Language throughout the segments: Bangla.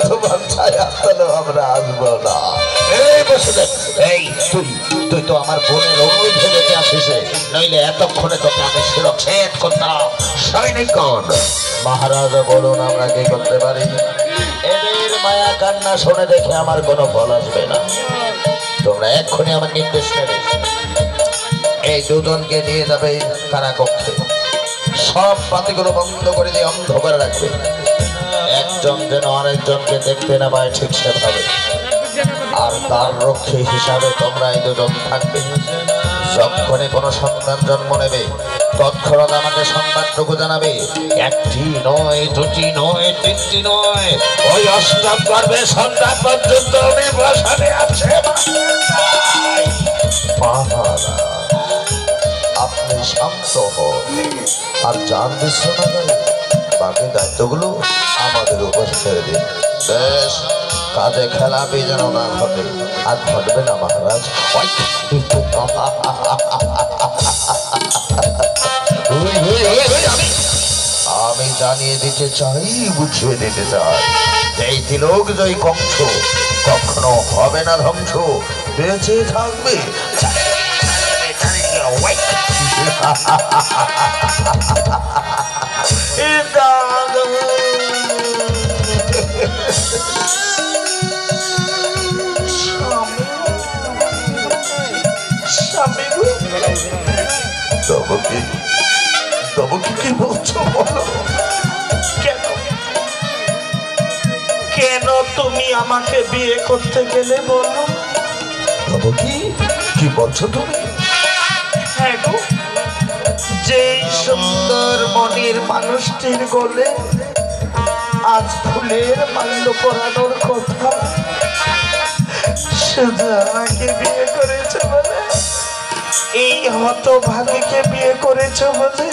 তোমার ছায়া হলো আমরা আসবো না। এই বসে দেখ, এই তুই তো আমার বোনের অনুরোধে বেঁচে আসিস, নইলে এতক্ষণে তোকে আমি শিরচ্ছেদ করতাম। সৈনিকগণ, মহারাজা বলুন আমরা কি করতে পারি? এদের মায়া কান্না শুনে দেখে আমার কোনো ফল আসবে না। তোমরা এক্ষুনি আমার নির্দেশ নেবে, এই দুজনকে নিয়ে যাবে কারাকক্ষে, সব বাতিগুলো বন্ধ করে দিয়ে অন্ধকার রাখবে, একজন যেন আরেকজনকে দেখতে না পায় ঠিক সেভাবে। আর তার রক্ষী হিসাবে তোমরা এই দুজন থাকবে। যখনই কোনো সন্তান জন্ম নেবে তৎক্ষণাৎ আমাকে সংবাদটুকু জানাবে। একটি নয়, দুটি নয়, তিনটি নয়, ওই অষ্টম গর্ভে সন্তান পর্যন্ত আমি বসানে আছে। আপনি শান্ত হন আর যান বিশ্বনাথ, বাকি দায়িত্বগুলো আমাদের উপর ছেড়ে দিন। বেশ, কাজে খেলাপি যেন না ঘটে। আর ঘটবে না মহারাজ। আমি জানিয়ে দিতে চাই, বুঝিয়ে দিতে চাই, এই তিলক জয় কংস কখনো হবে না ধ্বংস, বেঁচে থাকবে। কি বলছো বলো? কেন তুমি আমাকে বিয়ে করতে গেলে বলো? কি বলছো তুমি? হ্যাঁ গো, যে সুন্দর মনের মানুষটির গলে আজ ফুলের মাল্য পরানোর কথা, শুধু আমাকে বিয়ে করেছ বলে, এই হতভাগীকে বিয়ে করেছ বলে,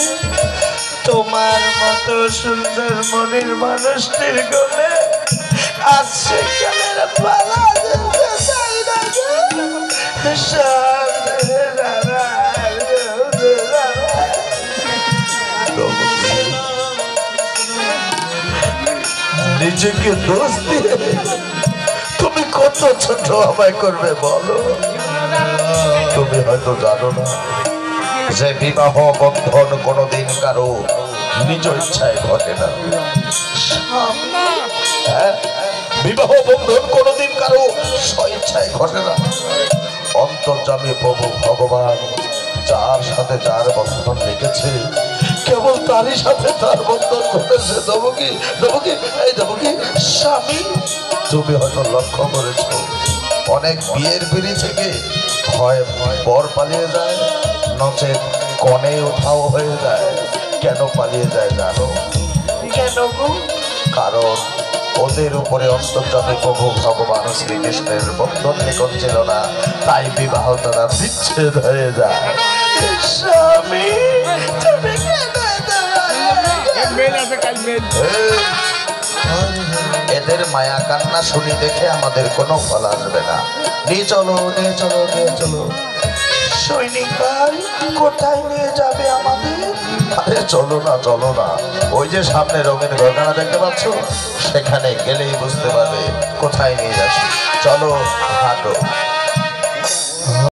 তোমার মতো সুন্দর মনের মানুষটির গলে আজ সেখানের পালা যেতে চাই না। নিজেকে দোষ দিয়ে তুমি কত ছোট আমায় করবে বলো? তুমি হয়তো জানো না যে বিবাহ বন্ধন কোনোদিন কারো নিজ ইচ্ছায় ঘটে না। বিবাহ বন্ধন কোনোদিন কারো স্বইচ্ছায় ঘটে না। অন্তর্যামী প্রভু ভগবান যার সাথে যার বন্ধন রেখেছে, কেবল তারই সাথে তার বন্ধন ঘটেছে। দেবকী, এই দেবকী, স্বামী, তুমি হয়তো লক্ষ্য করেছ অনেক বিয়ের পিড়ি থেকে হয় বর পালিয়ে যায়, নচেত কনে উঠাও হয়ে যায়। কেন পালিয়ে যায় জানো? কেন গো? কারণ ওদের উপরে অন্তর্যামী প্রভু ভগবান শ্রীকৃষ্ণের বন্ধন নিকট ছিল না, তাই বিবাহ তারা বিচ্ছেদ হয়ে যায়। স্বামী, এদের মায়া কান্না শুনি দেখে আমাদের কোনো ফল আসবে না। নিয়ে চলো, নিয়ে চলো, নিয়ে চলো। সৈনিক ভাই, কোথায় নিয়ে যাবে আমাদের? আরে চলো না, চলো না, ওই যে সামনে রঙিন ঘরখানা দেখতে পাচ্ছ, সেখানে গেলেই বুঝতে পারবে কোথায় নিয়ে যাচ্ছি। চলো, হাঁটো।